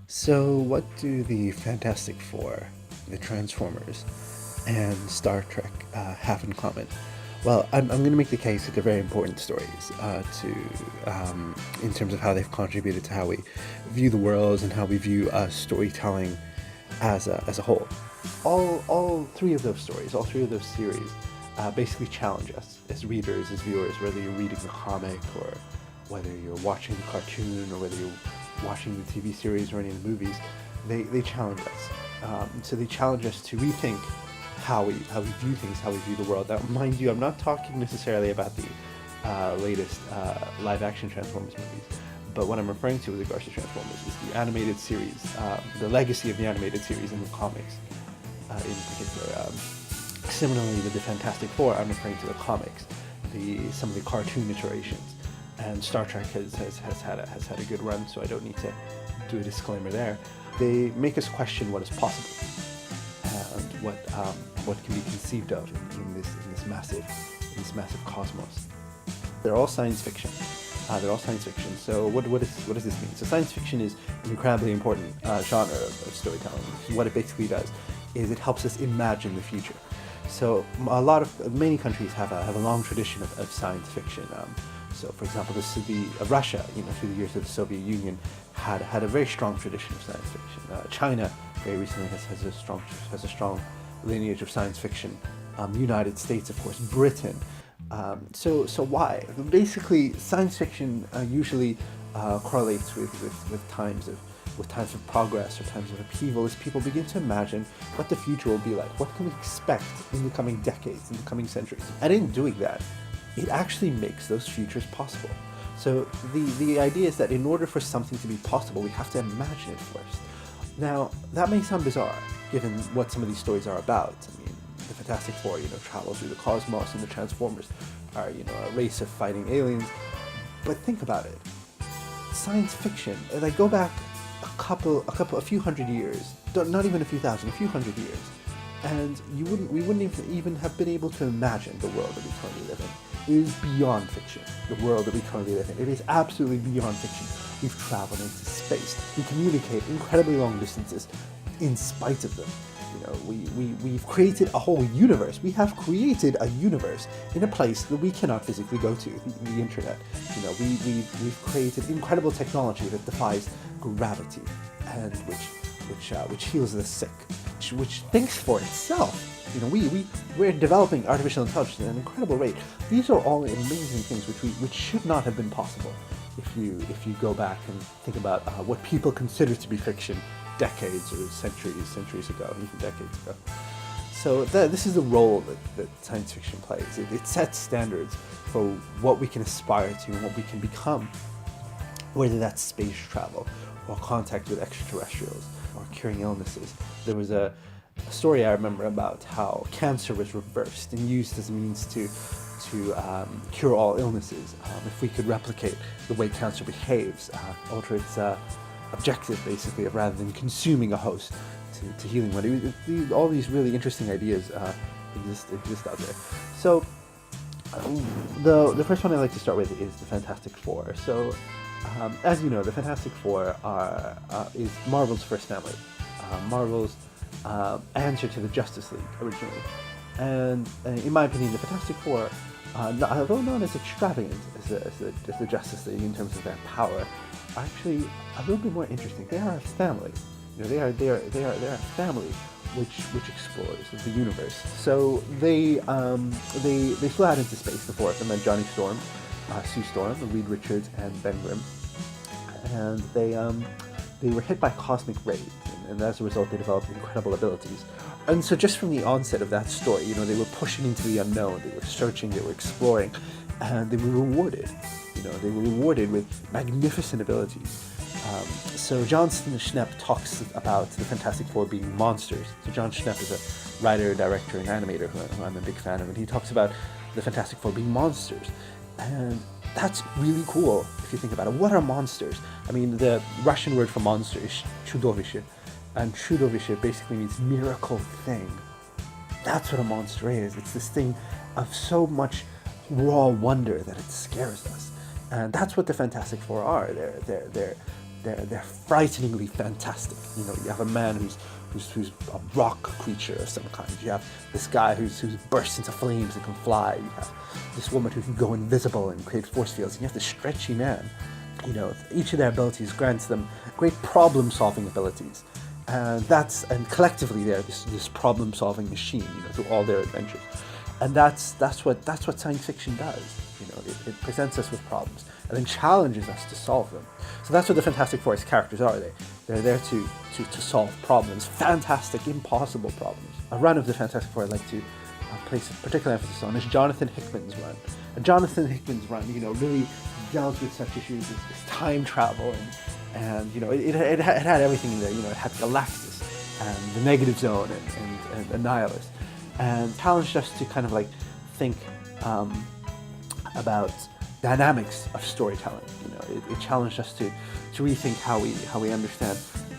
So, what do the Fantastic Four, the Transformers, and Star Trek have in common? Well, I'm going to make the case that they're very important stories in terms of how they've contributed to how we view the world and how we view storytelling as a whole. All three of those stories, all three of those series, basically challenge us as readers, as viewers, whether you're reading the comic or whether you're watching the cartoon or whether you're watching the TV series or any of the movies. They challenge us. So they challenge us to rethink how we view things, how we view the world. Now, mind you, I'm not talking necessarily about the latest live-action Transformers movies, but what I'm referring to with regards to Transformers is the animated series, the legacy of the animated series in the comics, in particular. Similarly, with the Fantastic Four, I'm referring to the comics, some of the cartoon iterations, and Star Trek has had a good run, so I don't need to do a disclaimer there. They make us question what is possible and what can be conceived of in this massive cosmos. They're all science fiction. They're all science fiction. So what does this mean? So science fiction is an incredibly important genre of storytelling. What it basically does is it helps us imagine the future. So many countries have a long tradition of science fiction. So, for example, Russia, through the years of the Soviet Union, had a very strong tradition of science fiction. China, very recently, has a strong lineage of science fiction. United States, of course, Britain. So why? Basically, science fiction usually correlates with times of progress or times of upheaval as people begin to imagine what the future will be like. What can we expect in the coming decades, in the coming centuries? And in doing that, it actually makes those futures possible. So the idea is that in order for something to be possible, we have to imagine it first. Now, that may sound bizarre, given what some of these stories are about. I mean, the Fantastic Four, travel through the cosmos, and the Transformers are, a race of fighting aliens. But think about it. Science fiction, like go back a few hundred years, not even a few thousand, a few hundred years, and we wouldn't even have been able to imagine the world that we currently live in. It is beyond fiction, the world that we currently live in. It is absolutely beyond fiction. We've traveled into space. We communicate incredibly long distances in spite of them. We've created a whole universe. We have created a universe in a place that we cannot physically go to, the internet. We've created incredible technology that defies gravity and which heals the sick, which thinks for itself. We're developing artificial intelligence at an incredible rate. These are all amazing things which should not have been possible if you go back and think about what people consider to be fiction decades or centuries ago, even decades ago. So this is the role that science fiction plays. It sets standards for what we can aspire to and what we can become, whether that's space travel or contact with extraterrestrials or curing illnesses. There was a story I remember about how cancer was reversed and used as a means to cure all illnesses. If we could replicate the way cancer behaves, alter its objective, basically, of rather than consuming a host to healing one. All these really interesting ideas exist out there. So the first one I'd like to start with is the Fantastic Four. So as you know, the Fantastic Four is Marvel's first family. Marvel's answer to the Justice League originally. And in my opinion, the Fantastic Four, although not as extravagant as the Justice League in terms of their power, are actually a little bit more interesting. They are a family. They are a family which explores the universe. So they flew out into space, the four of them, and Johnny Storm, Sue Storm, Reed Richards, and Ben Grimm, and they were hit by cosmic rays, and as a result, they developed incredible abilities. And so, just from the onset of that story, they were pushing into the unknown. They were searching. They were exploring, and they were rewarded. They were rewarded with magnificent abilities. So Jonathan Schnepp talks about the Fantastic Four being monsters. So John Schnepp is a writer, director, and animator who I'm a big fan of, and he talks about the Fantastic Four being monsters. And that's really cool if you think about it. What are monsters? I mean, the Russian word for monster is chudoviще, and chudoviще basically means miracle thing. That's what a monster is. It's this thing of so much raw wonder that it scares us. And that's what the Fantastic Four are. they're frighteningly fantastic. You know, you have a man who's a rock creature of some kind. You have this guy who bursts into flames and can fly. You have this woman who can go invisible and create force fields. And you have this stretchy man. You know, each of their abilities grants them great problem-solving abilities, and collectively they're this problem-solving machine. You know, through all their adventures, and that's what science fiction does. You know, it presents us with problems and then challenges us to solve them. So that's what the Fantastic Four's characters are. They're there to solve problems, fantastic, impossible problems. A run of the Fantastic Four I'd like to place particular emphasis on is Jonathan Hickman's run. And Jonathan Hickman's run, you know, really dealt with such issues as time travel and you know, it had everything in there. You know, it had Galactus and the Negative Zone and Annihilus, and challenged us to kind of like think about dynamics of storytelling. You know, it challenged us to rethink how we understand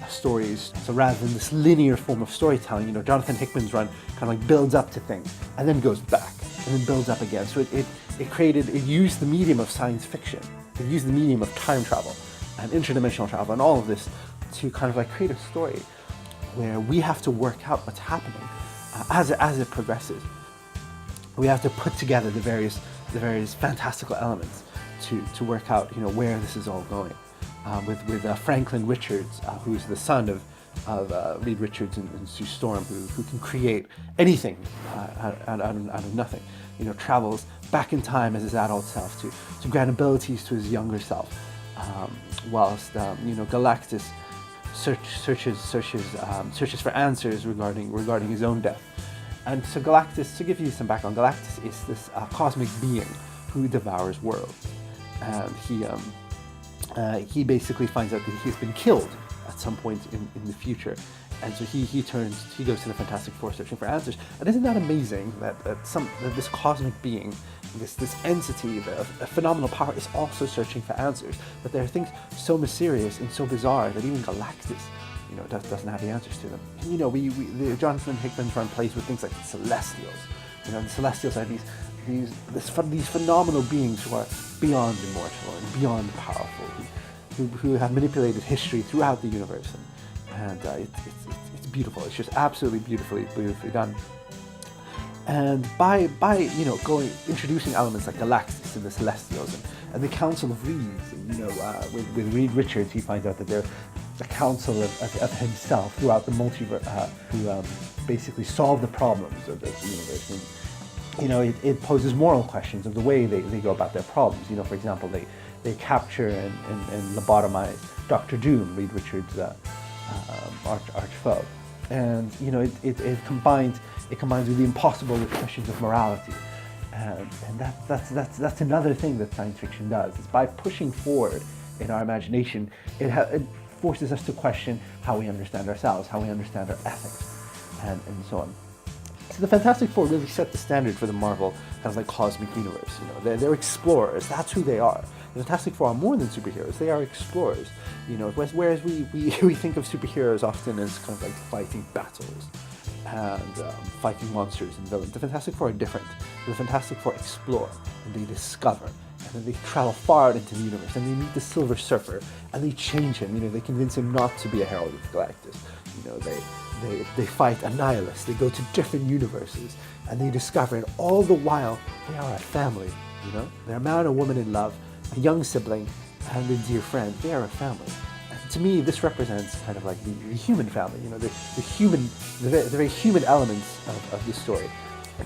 stories. So rather than this linear form of storytelling, you know, Jonathan Hickman's run kind of like builds up to things and then goes back and then builds up again. So it used the medium of science fiction, it used the medium of time travel and interdimensional travel and all of this to kind of like create a story where we have to work out what's happening as it progresses. We have to put together the various fantastical elements to work out, you know, where this is all going. With Franklin Richards, who's the son of Reed Richards and Sue Storm, who can create anything out of nothing. You know, travels back in time as his adult self to grant abilities to his younger self, whilst you know, Galactus searches for answers regarding his own death. And so Galactus, to give you some background, Galactus is this cosmic being who devours worlds, and he basically finds out that he's been killed at some point in the future, and so he goes to the Fantastic Four searching for answers. And isn't that amazing that this cosmic being, this entity, a phenomenal power, is also searching for answers? But there are things so mysterious and so bizarre that even Galactus, you know, doesn't have the answers to them. And, you know, the Jonathan Hickman's run plays with things like the Celestials. You know, the Celestials are these phenomenal beings who are beyond immortal and beyond powerful, who have manipulated history throughout the universe, and it's beautiful. It's just absolutely beautifully done. And by you know, introducing elements like Galactus and the Celestials and the Council of Reeds, and, you know, with Reed Richards, he finds out that they're the council of himself throughout the multiverse, who basically solve the problems of the universe. And, you know, it poses moral questions of the way they go about their problems. You know, for example, they capture and lobotomize Dr. Doom, Reed Richards' arch foe, and you know, it combines with the impossible with questions of morality, and that's another thing that science fiction does. Is by pushing forward in our imagination, it forces us to question how we understand ourselves, how we understand our ethics, and so on. So the Fantastic Four really set the standard for the Marvel kind of like cosmic universe. You know, they're explorers. That's who they are. The Fantastic Four are more than superheroes. They are explorers. You know, whereas we think of superheroes often as kind of like fighting battles and fighting monsters and villains. The Fantastic Four are different. The Fantastic Four explore and they discover, and then they travel far out into the universe, and they meet the Silver Surfer and they change him. You know, they convince him not to be a herald of Galactus. You know, they fight Annihilus. They go to different universes and they discover, and all the while they are a family. You know, they're a man and woman in love, a young sibling, and a dear friend. They are a family. And to me, this represents kind of like the human family. You know, the very human elements of this story.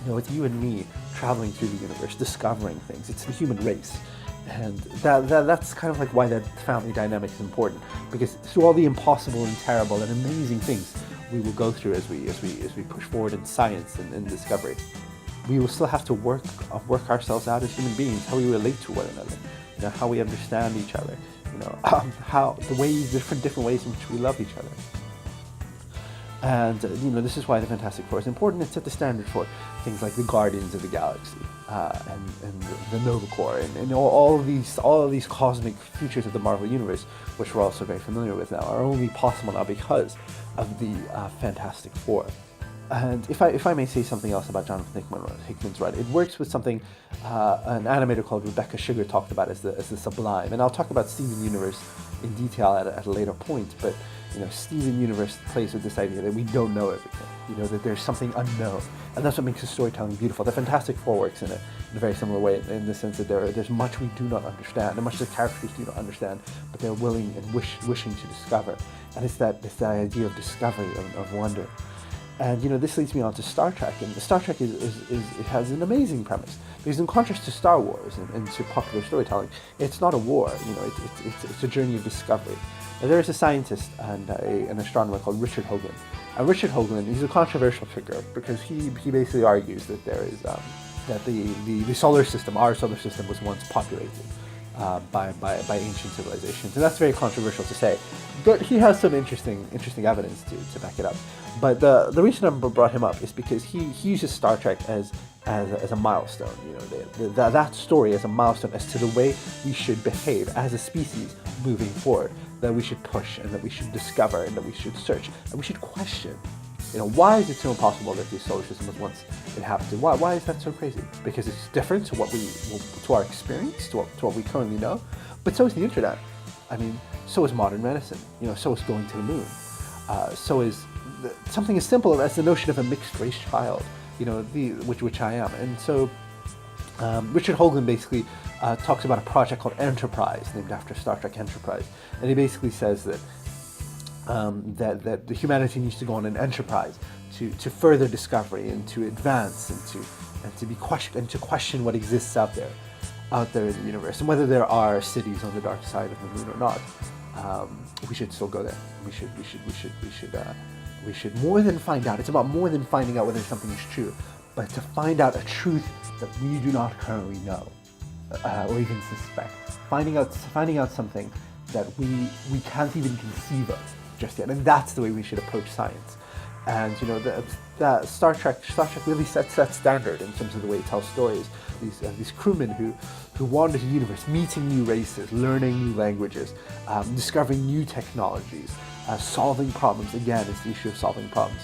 You know, it's you and me traveling through the universe, discovering things. It's the human race. And that's kind of like why that family dynamic is important, because through all the impossible and terrible and amazing things we will go through as we push forward in science and discovery, we will still have to work ourselves out as human beings, how we relate to one another, you know, how we understand each other, you know, how different ways in which we love each other. And you know, this is why the Fantastic Four is important. It set the standard for things like the Guardians of the Galaxy and the Nova Corps and all of these cosmic features of the Marvel Universe, which we're also very familiar with now, are only possible now because of the Fantastic Four. And if I may say something else about Jonathan Hickman's run, it works with something an animator called Rebecca Sugar talked about as the sublime. And I'll talk about Steven Universe in detail at a later point. But Steven Universe plays with this idea that we don't know everything. That there's something unknown, and that's what makes his storytelling beautiful. The Fantastic Four works in a very similar way, in the sense that there's much we do not understand, and much the characters do not understand, but they're willing and wishing to discover. And it's that idea of discovery, of wonder. And this leads me on to Star Trek, and Star Trek it has an amazing premise, because in contrast to Star Wars and to popular storytelling, it's not a war. It's a journey of discovery. Now, there is a scientist and an astronomer called Richard Hoagland. And Richard Hoagland, he's a controversial figure, because he basically argues that there is that the solar system, our solar system, was once populated by ancient civilizations, and that's very controversial to say. But he has some interesting evidence to back it up. But the reason I brought him up is because he uses Star Trek as a milestone. That story as a milestone as to the way we should behave as a species moving forward. That we should push, and that we should discover, and that we should search, and we should question. Why is it so impossible that the solar system was once inhabited? Why is that so crazy? Because it's different to our experience, to what we currently know. But so is the internet. So is modern medicine. So is going to the moon. So is something as simple as the notion of a mixed race child. Which I am. And so Richard Hoagland basically talks about a project called Enterprise, named after Star Trek Enterprise, and he basically says that that the humanity needs to go on an enterprise to further discovery, and to advance, and to question what exists out there in the universe, and whether there are cities on the dark side of the moon or not. We should still go there. We should more than find out. It's about more than finding out whether something is true, but to find out a truth that we do not currently know, or even suspect. Finding out something that we can't even conceive of just yet, and that's the way we should approach science. And that Star Trek really sets that standard in terms of the way it tells stories. These crewmen who wander the universe, meeting new races, learning new languages, discovering new technologies, solving problems. Again, it's the issue of solving problems.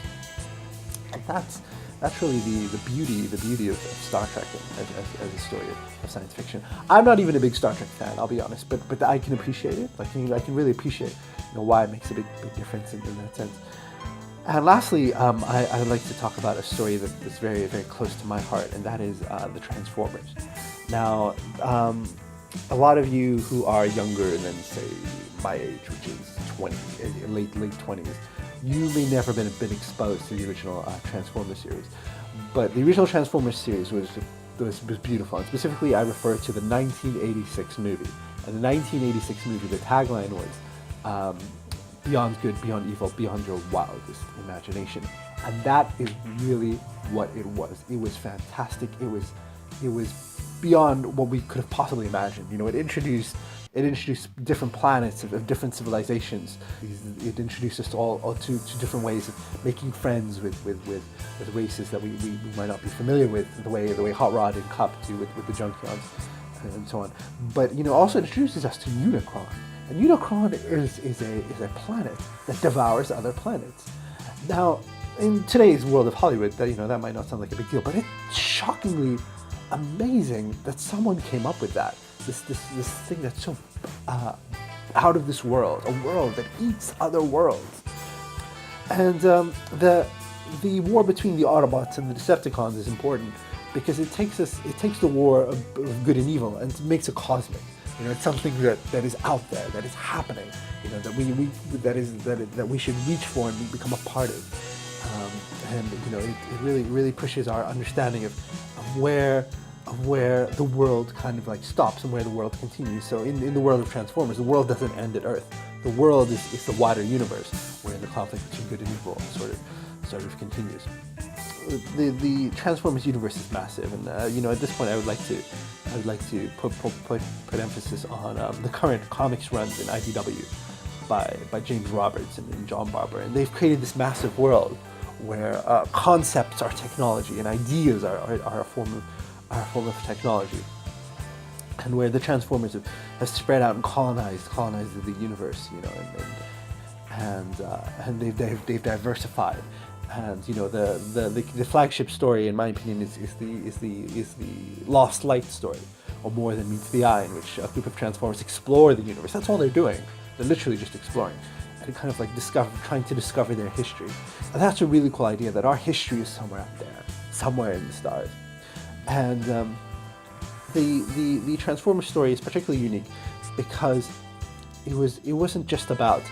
And that's really the beauty of Star Trek as a story of science fiction. I'm not even a big Star Trek fan, I'll be honest, but I can appreciate it. I can really appreciate why it makes a big difference in that sense. And lastly, I'd like to talk about a story that's very, very close to my heart, and that is the Transformers. Now, a lot of you who are younger than, say, my age, which is 20, late 20s, you may never been exposed to the original Transformers series. But the original Transformers series was beautiful, and specifically I refer to the 1986 movie. And the 1986 movie, the tagline was, beyond good, beyond evil, beyond your wildest imagination. And that is really what it was. It was fantastic. It was beyond what we could have possibly imagined. It introduced different planets of different civilizations. It introduced us to all to different ways of making friends with races that we might not be familiar with, the way Hot Rod and Cup do with the Junkions and so on. But also introduces us to Unicron. And Unicron is a planet that devours other planets. Now, in today's world of Hollywood, that might not sound like a big deal, but it's shockingly amazing that someone came up with that. This thing that's so out of this world, a world that eats other worlds. And the war between the Autobots and the Decepticons is important, because it takes the war of good and evil and makes it cosmic. It's something that is out there, that is happening. That we should reach for and become a part of. And it really pushes our understanding of where the world kind of stops and where the world continues. So in the world of Transformers, the world doesn't end at Earth. The world is the wider universe, where the conflict between good and evil sort of continues. The Transformers universe is massive, and at this point I would like to put emphasis on the current comics runs in IDW by James Roberts and John Barber, and they've created this massive world where concepts are technology and ideas are a form of technology, and where the Transformers have spread out and colonized the universe, and they've diversified. And the flagship story, in my opinion, is the Lost Light story, or More Than Meets the Eye, in which a group of Transformers explore the universe. That's all they're doing. They're literally just exploring and kind of like trying to discover their history. And that's a really cool idea, that our history is somewhere up there, somewhere in the stars. And the Transformers story is particularly unique because it wasn't just about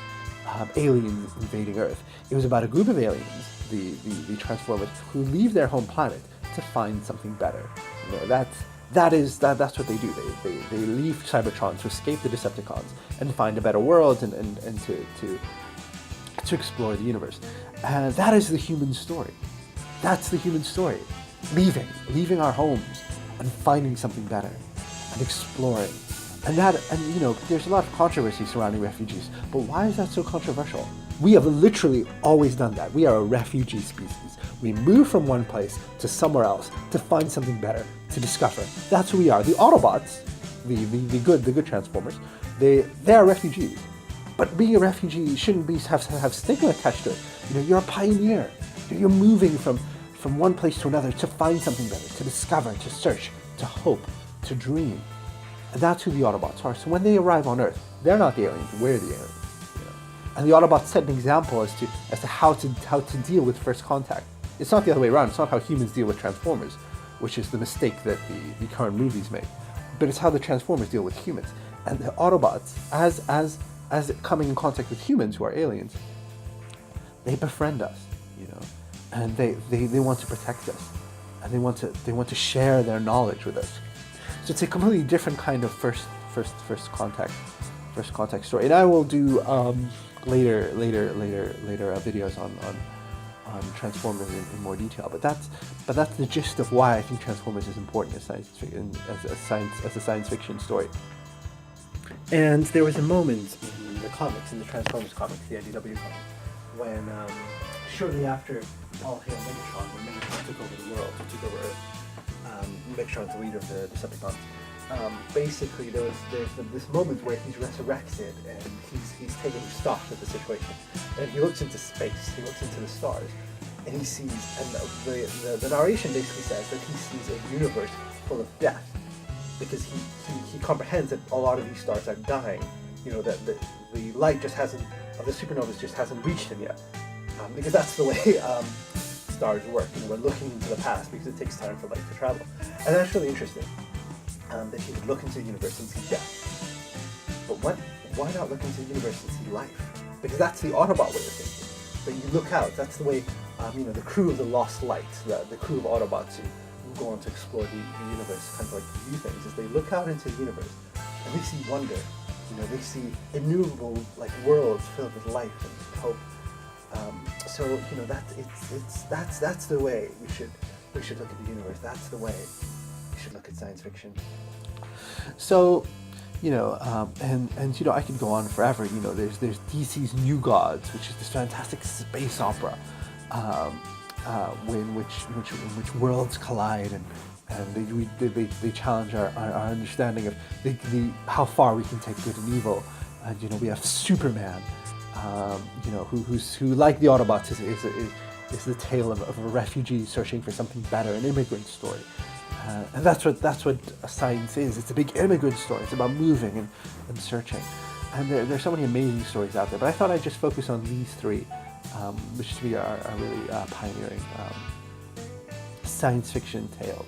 aliens invading Earth. It was about a group of aliens, the Transformers, who leave their home planet to find something better. You know, that's what they do. They leave Cybertron to escape the Decepticons and find a better world and to explore the universe. And that is the human story. That's the human story. Leaving our homes and finding something better and exploring. And you know, there's a lot of controversy surrounding refugees, but why is that so controversial? We have literally always done that. We are a refugee species. We move from one place to somewhere else to find something better, to discover. That's who we are. The Autobots, the good Transformers, they are refugees. But being a refugee shouldn't have stigma attached to it. You know, you're a pioneer. You're moving from one place to another to find something better, to discover, to search, to hope, to dream. And that's who the Autobots are. So when they arrive on Earth, they're not the aliens, we're the aliens. You know? And the Autobots set an example as to how to deal with first contact. It's not the other way around. It's not how humans deal with Transformers, which is the mistake that the current movies make. But it's how the Transformers deal with humans. And the Autobots, as coming in contact with humans who are aliens, they befriend us, you know, and they want to protect us, and they want to share their knowledge with us. So it's a completely different kind of first contact story. And I will do later videos on Transformers in more detail. But that's the gist of why I think Transformers is important as a science fiction story. And there was a moment in the comics, in the Transformers comics, the IDW comics, when shortly after All Hail Megatron, when Megatron took over the world, took over Earth, Megatron's the leader of the Decepticons. Basically, there's this moment where he's resurrected and he's taking stock of the situation, and he looks into space, he looks into the stars, and he sees, and the narration basically says that he sees a universe full of death, because he comprehends that a lot of these stars are dying. You know, that the light just hasn't, of the supernovas just hasn't reached him yet, because that's the way stars work. You know, we're looking into the past because it takes time for light to travel, and that's really interesting. That he would look into the universe and see death. But why not look into the universe and see life? Because that's the Autobot way of thinking. That you look out. That's the way, you know, the crew of the Lost Light, the crew of Autobots who go on to explore the universe, kind of like view things, is they look out into the universe and they see wonder. You know, they see innumerable like worlds filled with life and hope. So you know, that's the way we should look at the universe. That's the way we should look at science fiction. So, you know, and you know, I could go on forever. You know, there's DC's New Gods, which is this fantastic space opera, in which worlds collide, and they challenge our understanding of how far we can take good and evil. And you know, we have Superman, you know, who like the Autobots is the tale of a refugee searching for something better, an immigrant story. And that's what science is. It's a big immigrant story. It's about moving and searching. And there's so many amazing stories out there. But I thought I'd just focus on these three, which to me are really pioneering science fiction tales.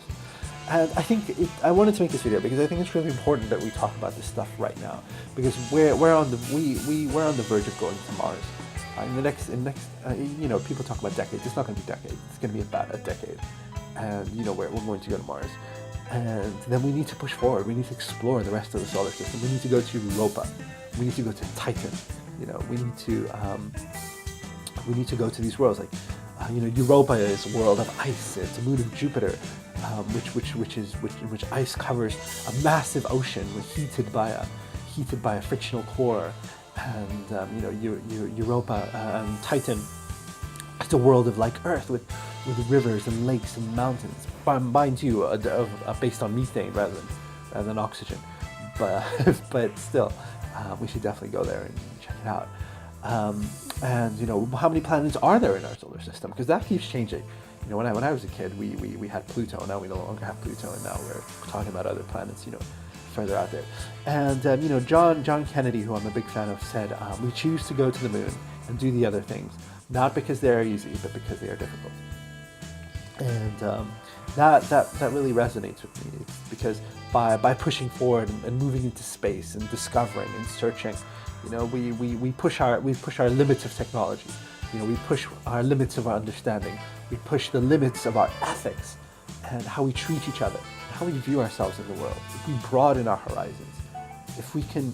And I think I wanted to make this video because I think it's really important that we talk about this stuff right now, because we're on the verge of going to Mars. In the next, you know, people talk about decades. It's not going to be decades. It's going to be about a decade. And you know, we're going to go to Mars, and then we need to push forward. We need to explore the rest of the solar system. We need to go to Europa. We need to go to Titan. You know, we need to go to these worlds. Like, you know, Europa is a world of ice. It's a moon of Jupiter, which ice covers a massive ocean, heated by a frictional core. And you know, Europa, Titan. It's a world of like Earth with rivers and lakes and mountains. Mind you, based on methane rather than oxygen. But still, we should definitely go there and check it out. And you know, how many planets are there in our solar system? Because that keeps changing. You know, when I was a kid, we had Pluto. Now we no longer have Pluto, and now we're talking about other planets. You know, further out there. And John Kennedy, who I'm a big fan of, said, "We choose to go to the moon and do the other things, not because they are easy, but because they are difficult." And that really resonates with me. It's because by pushing forward and moving into space and discovering and searching, we push our limits of technology. We push our limits of our understanding. We push the limits of our ethics and how we treat each other, how we view ourselves in the world. If we broaden our horizons, if we can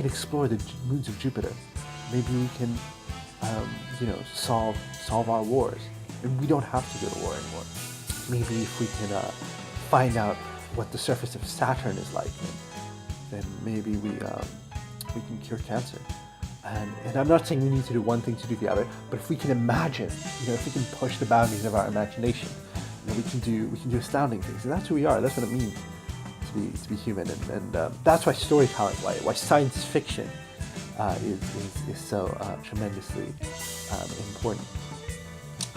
explore the moons of Jupiter, maybe we can solve our wars, and we don't have to go to war anymore. Maybe if we can find out what the surface of Saturn is like, then maybe we can cure cancer. And I'm not saying we need to do one thing to do the other, but if we can imagine, if we can push the boundaries of our imagination, we can do astounding things. And that's who we are. That's what it means to be human. And that's why storytelling, why science fiction is so tremendously important.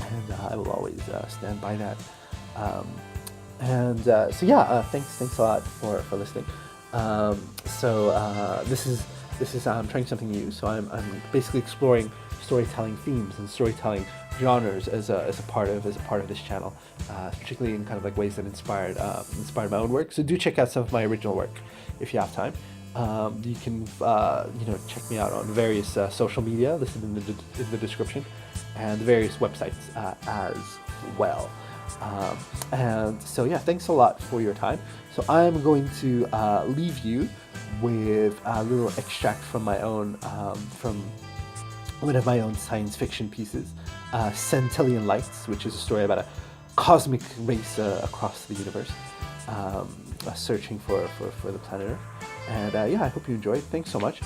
And I will always stand by that. Thanks a lot for listening. This is I'm trying something new. So I'm basically exploring storytelling themes and storytelling genres as a part of this channel, particularly in kind of like ways that inspired my own work. So do check out some of my original work if you have time. You can check me out on various social media listed in the description, and various websites as well. Thanks a lot for your time. So I'm going to leave you with a little extract from my own from one of my own science fiction pieces, Centillion Lights, which is a story about a cosmic race across the universe, searching for the planet Earth. And I hope you enjoyed. Thanks so much.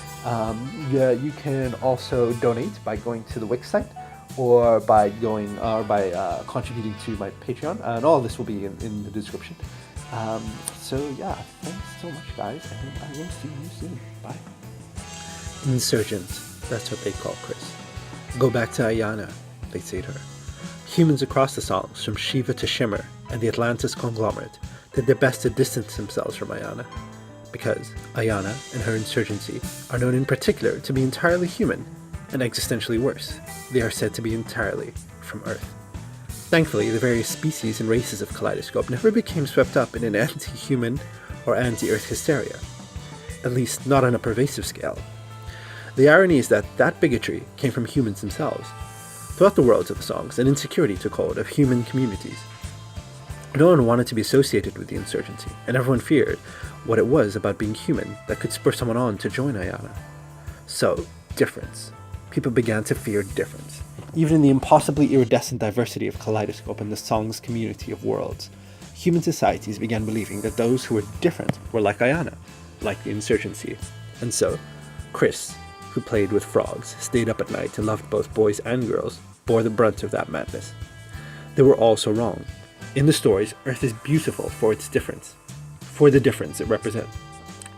You can also donate by going to the Wix site, or by contributing to my Patreon, and all of this will be in the description. Thanks so much, guys, and I will see you soon. Bye. Insurgent, that's what they call Chris. Go back to Ayana, they say to her. Humans across the songs, from Shiva to Shimmer and the Atlantis conglomerate, did their best to distance themselves from Ayana, because Ayana and her insurgency are known in particular to be entirely human, and existentially worse, they are said to be entirely from Earth. Thankfully, the various species and races of Kaleidoscope never became swept up in an anti-human or anti-Earth hysteria, at least not on a pervasive scale. The irony is that bigotry came from humans themselves. Throughout the worlds of the songs, an insecurity took hold of human communities. No one wanted to be associated with the insurgency, and everyone feared what it was about being human that could spur someone on to join Ayana. So, difference. People began to fear difference. Even in the impossibly iridescent diversity of Kaleidoscope and the song's community of worlds, human societies began believing that those who were different were like Ayana, like the insurgency. And so, Chris, who played with frogs, stayed up at night, and loved both boys and girls, bore the brunt of that madness. They were all so wrong. In the stories, Earth is beautiful for its difference, for the difference it represents,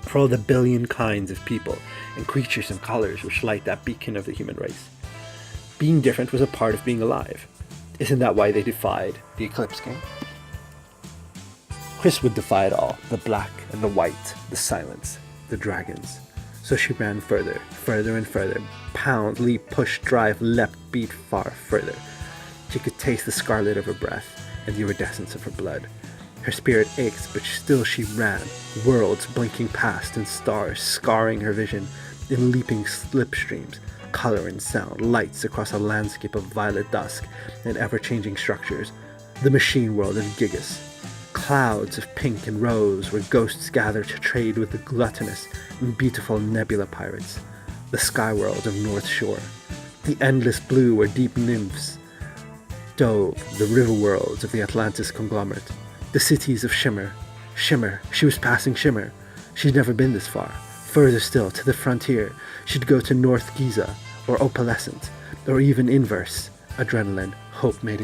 for all the billion kinds of people and creatures and colors which light that beacon of the human race. Being different was a part of being alive. Isn't that why they defied the Eclipse King? Chris would defy it all, the black and the white, the silence, the dragons. So she ran further, further and further, pound, leap, push, drive, leapt, beat far further. She could taste the scarlet of her breath and the iridescence of her blood. Her spirit ached, but still she ran, worlds blinking past and stars scarring her vision in leaping slipstreams, color and sound, lights across a landscape of violet dusk and ever-changing structures, the machine world of Gigas. Clouds of pink and rose where ghosts gather to trade with the gluttonous and beautiful nebula pirates, the sky world of North Shore, the endless blue where deep nymphs dove, the river worlds of the Atlantis conglomerate, the cities of Shimmer. Shimmer, she was passing Shimmer. She'd never been this far. Further still, to the frontier, she'd go to North Giza, or Opalescent, or even Inverse, adrenaline, hope made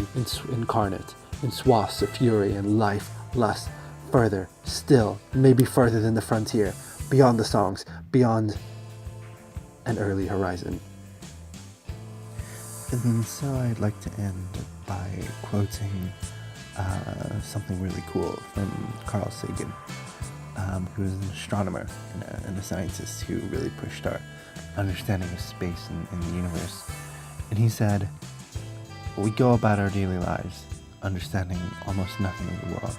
incarnate, in swaths of fury and life, lust, further, still, maybe further than the frontier, beyond the songs, beyond an early horizon. And so I'd like to end by quoting something really cool from Carl Sagan, who was an astronomer and a scientist who really pushed our understanding of space and the universe. And he said, we go about our daily lives understanding almost nothing of the world.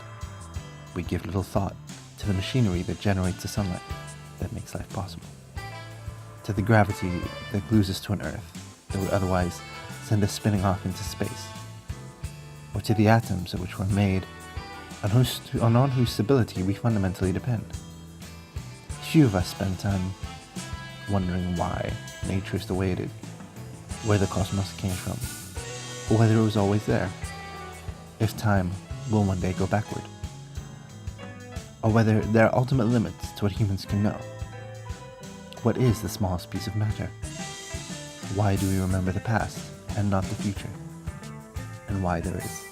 We give little thought to the machinery that generates the sunlight that makes life possible, to the gravity that glues us to an Earth that would otherwise send us spinning off into space, or to the atoms of which we're made, on whose stability we fundamentally depend. Few of us spend time wondering why nature is the way it is, where the cosmos came from, or whether it was always there, if time will one day go backward, or whether there are ultimate limits to what humans can know. What is the smallest piece of matter? Why do we remember the past and not the future? And why there is